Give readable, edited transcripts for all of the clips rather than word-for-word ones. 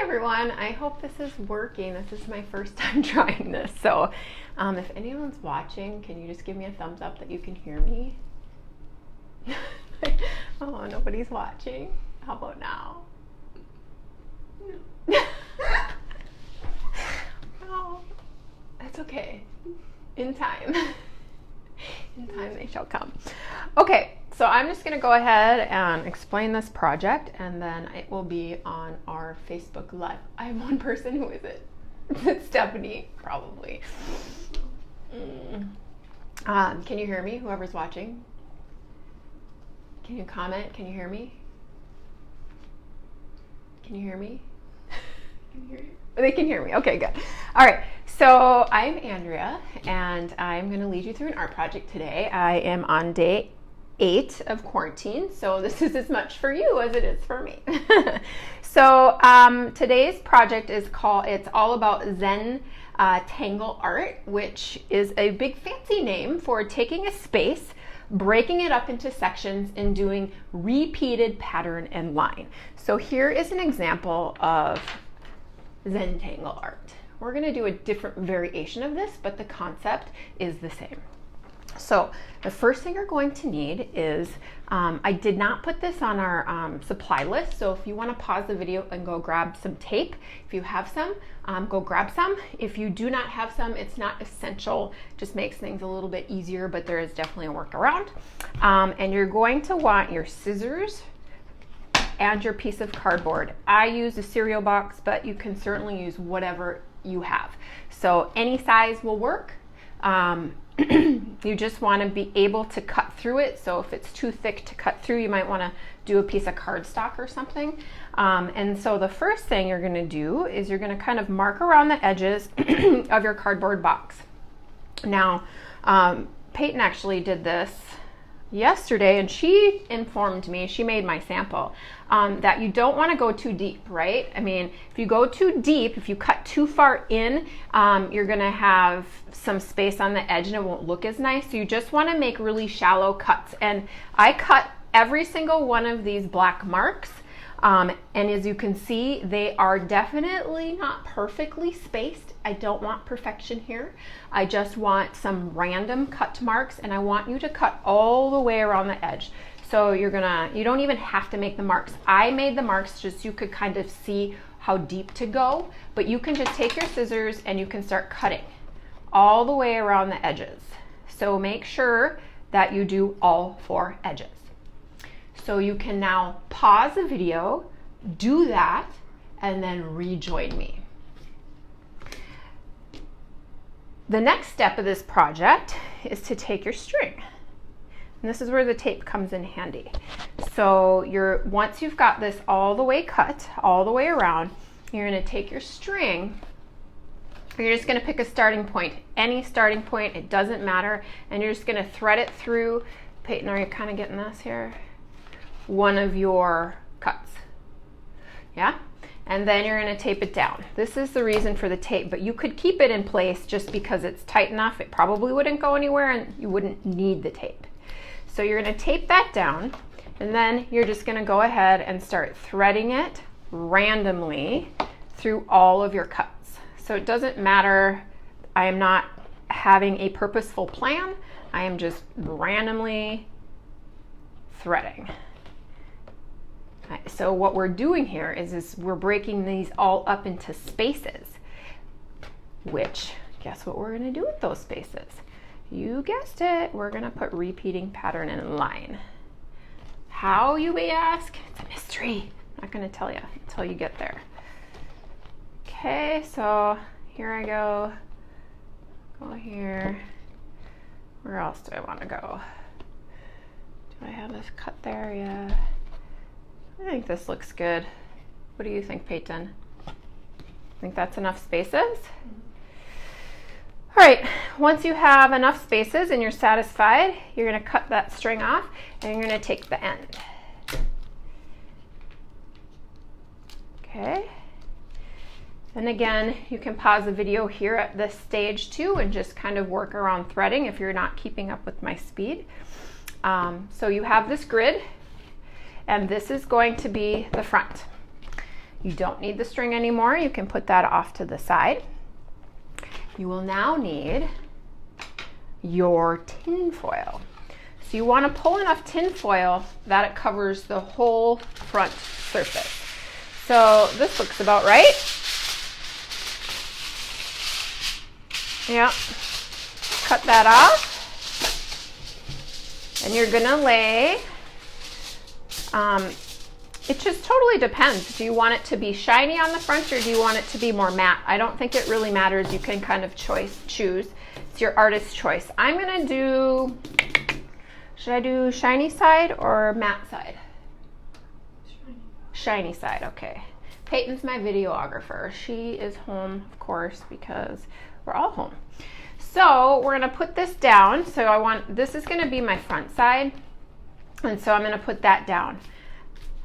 everyone, I hope this is working. This is my first time trying this. So if anyone's watching, can you just give me a thumbs up that you can hear me? Oh, nobody's watching. How about now? No. Oh, that's okay. In time. In time they shall come. Okay, so I'm just going to go ahead and explain this project, and then it will be on our Facebook Live. I have one person. Who is it? It's Stephanie, probably. Can you hear me, whoever's watching? Can you comment? Can you hear me? Can you hear me? Can you hear you? They can hear me. Okay, good. All right. So I'm Andrea, and I'm going to lead you through an art project today. I am on day 8 of quarantine, so this is as much for you as it is for me. So today's project is it's all about Zen Tangle art, which is a big fancy name for taking a space, breaking it up into sections, and doing repeated pattern and line. So here is an example of Zentangle art. We're going to do a different variation of this, but the concept is the same. So the first thing you're going to need is, I did not put this on our supply list, so if you want to pause the video and go grab some tape, if you have some, go grab some. If you do not have some, it's not essential, just makes things a little bit easier, but there is definitely a workaround. And you're going to want your scissors and your piece of cardboard. I use a cereal box, but you can certainly use whatever you have. So any size will work. You just want to be able to cut through it. So if it's too thick to cut through, you might want to do a piece of cardstock or something. And so the first thing you're going to do is you're going to kind of mark around the edges of your cardboard box. Now, Peyton actually did this yesterday, and she informed me, she made my sample, that you don't want to go too deep, right? I mean, if you go too deep, if you cut too far in, you're going to have some space on the edge and it won't look as nice. So you just want to make really shallow cuts. And I cut every single one of these black marks. And as you can see, they are definitely not perfectly spaced. I don't want perfection here. I just want some random cut marks, and I want you to cut all the way around the edge. So you don't even have to make the marks. I made the marks just so you could kind of see how deep to go, but you can just take your scissors and you can start cutting all the way around the edges. So make sure that you do all 4 edges. So you can now pause the video, do that, and then rejoin me. The next step of this project is to take your string. And this is where the tape comes in handy. So once you've got this all the way cut, all the way around, you're going to take your string. You're just going to pick a starting point, any starting point, it doesn't matter, and you're just going to thread it through. Peyton, are you kind of getting this here? One of your cuts. Yeah? And then you're going to tape it down. This is the reason for the tape, but you could keep it in place just because it's tight enough. It probably wouldn't go anywhere and you wouldn't need the tape. So you're going to tape that down, and then you're just going to go ahead and start threading it randomly through all of your cuts. So it doesn't matter. I am not having a purposeful plan. I am just randomly threading. So what we're doing here is we're breaking these all up into spaces, which, guess what we're going to do with those spaces? You guessed it, we're going to put repeating pattern and line. How, you may ask? It's a mystery. I'm not going to tell you until you get there. Okay, so here I go. Go here. Where else do I want to go? Do I have this cut there? Yeah. I think this looks good. What do you think, Peyton? Think that's enough spaces? All right, once you have enough spaces and you're satisfied, you're going to cut that string off and you're going to take the end. Okay. And again, you can pause the video here at this stage too and just kind of work around threading if you're not keeping up with my speed. So you have this grid, and this is going to be the front. You don't need the string anymore. You can put that off to the side. You will now need your tin foil. So you want to pull enough tin foil that it covers the whole front surface. So this looks about right. Yeah, cut that off. And you're gonna lay, it just totally depends. Do you want it to be shiny on the front or do you want it to be more matte? I don't think it really matters. You can kind of choose. It's your artist's choice. I'm gonna do, should I do shiny side or matte side? Shiny side, okay. Peyton's my videographer. She is home, of course, because we're all home. So we're gonna put this down. So this is gonna be my front side. And so I'm gonna put that down.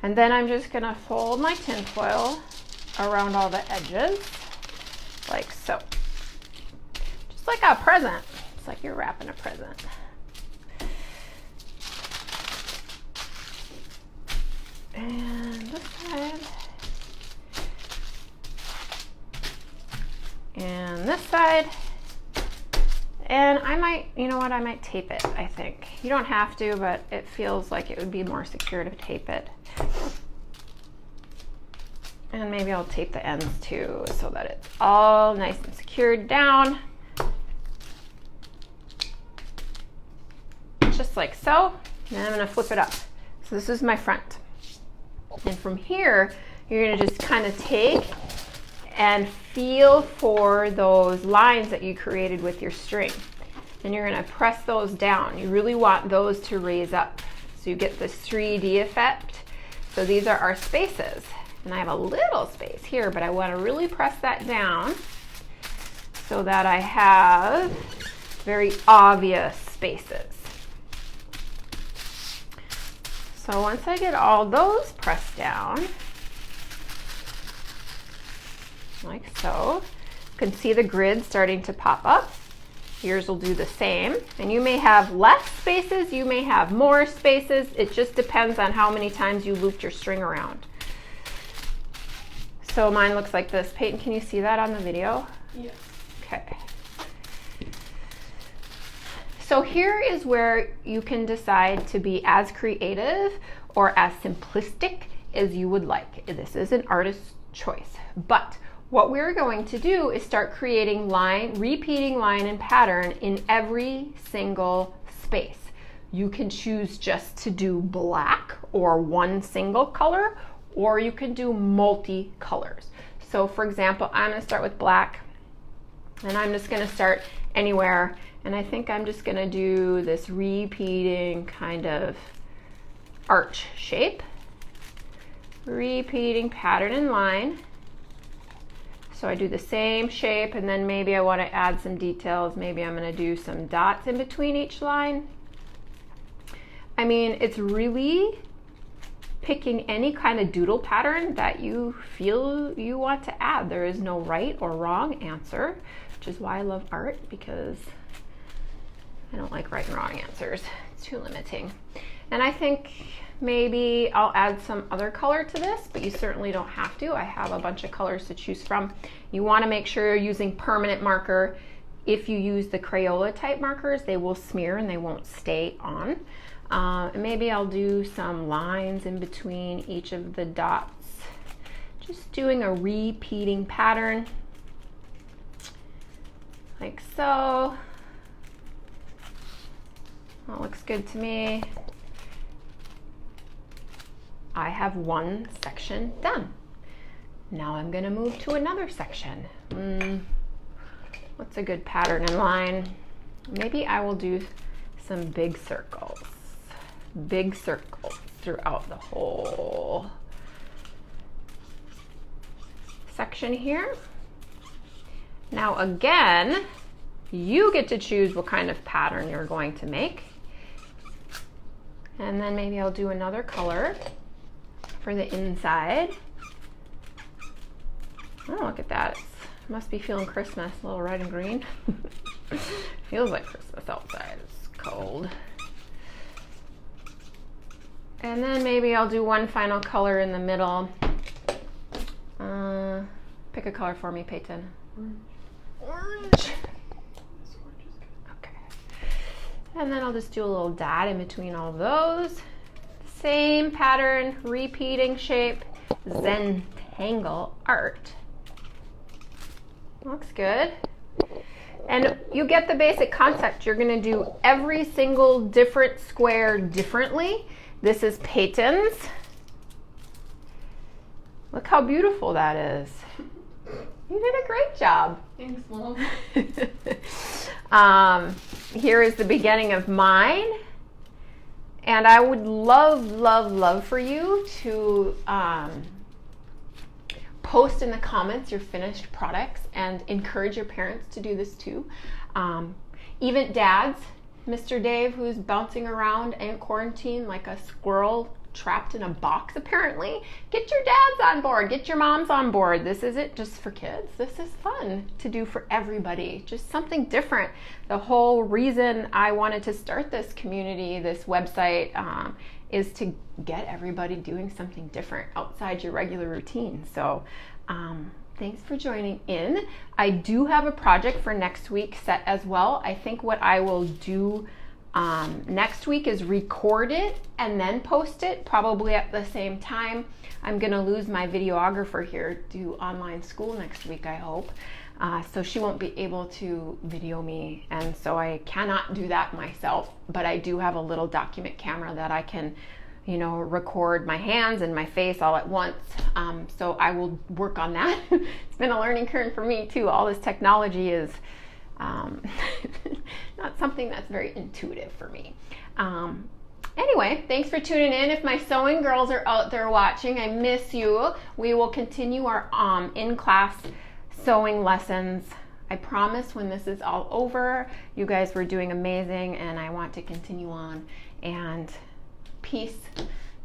And then I'm just gonna fold my tin foil around all the edges, like so. Just like a present. It's like you're wrapping a present. And this side. And this side. And I might, you know what, I might tape it, I think. You don't have to, but it feels like it would be more secure to tape it. And maybe I'll tape the ends too, so that it's all nice and secured down. Just like so. And I'm gonna flip it up. So this is my front. And from here, you're gonna just kind of take and feel for those lines that you created with your string. And you're gonna press those down. You really want those to raise up so you get this 3D effect. So these are our spaces. And I have a little space here, but I wanna really press that down so that I have very obvious spaces. So once I get all those pressed down, like so. You can see the grid starting to pop up. Yours will do the same. And you may have less spaces, you may have more spaces. It just depends on how many times you looped your string around. So mine looks like this. Peyton, can you see that on the video? Yes. Okay. So here is where you can decide to be as creative or as simplistic as you would like. This is an artist's choice. But what we're going to do is start creating repeating line and pattern in every single space. You can choose just to do black or one single color, or you can do multi-colors. So for example, I'm gonna start with black, and I'm just gonna start anywhere, and I think I'm just gonna do this repeating kind of arch shape, repeating pattern and line. So I do the same shape, and then maybe I want to add some details. Maybe I'm going to do some dots in between each line. I mean, it's really picking any kind of doodle pattern that you feel you want to add. There is no right or wrong answer, which is why I love art, because I don't like right and wrong answers. It's too limiting. And I think maybe I'll add some other color to this, but you certainly don't have to. I have a bunch of colors to choose from. You want to make sure you're using permanent marker. If you use the Crayola type markers, they will smear and they won't stay on. And maybe I'll do some lines in between each of the dots. Just doing a repeating pattern, like so. That looks good to me. I have one section done. Now I'm gonna move to another section. What's a good pattern and line? Maybe I will do some big circles throughout the whole section here. Now again, you get to choose what kind of pattern you're going to make. And then maybe I'll do another color for the inside. Oh, look at that. It must be feeling Christmas, a little red and green. Feels like Christmas outside. It's cold. And then maybe I'll do one final color in the middle Pick a color for me, Peyton. Orange. Okay. And then I'll just do a little dot in between all of those. Same pattern, repeating shape, Zentangle art. Looks good. And you get the basic concept. You're going to do every single different square differently. This is Peyton's. Look how beautiful that is. You did a great job. Thanks, Mom. Mom. Here is the beginning of mine. And I would love, love, love for you to post in the comments your finished products and encourage your parents to do this too. Even dads, Mr. Dave, who's bouncing around in quarantine like a squirrel trapped in a box apparently, get your dads on board, get your moms on board. This isn't just for kids. This is fun to do for everybody, just something different. The whole reason I wanted to start this community, this website, is to get everybody doing something different outside your regular routine. So thanks for joining in. I do have a project for next week set as well. I think what I will do next week is record it and then post it probably at the same time. I'm gonna lose my videographer here, do online school next week, I hope. So she won't be able to video me, and so I cannot do that myself, but I do have a little document camera that I can, you know, record my hands and my face all at once. So I will work on that. It's been a learning curve for me too. All this technology is not something that's very intuitive for me. Anyway, thanks for tuning in. If my sewing girls are out there watching, I miss you. We will continue our in-class sewing lessons. I promise when this is all over, you guys were doing amazing and I want to continue on. And peace,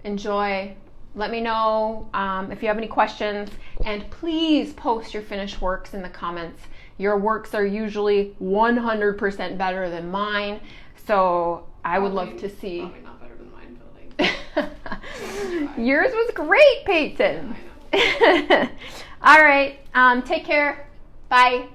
enjoy. Let me know if you have any questions, and please post your finished works in the comments. Your works are usually 100% better than mine, so I would love to see. Probably not better than mine, but like. Yours was great, Peyton. Yeah, I know. All right, take care. Bye.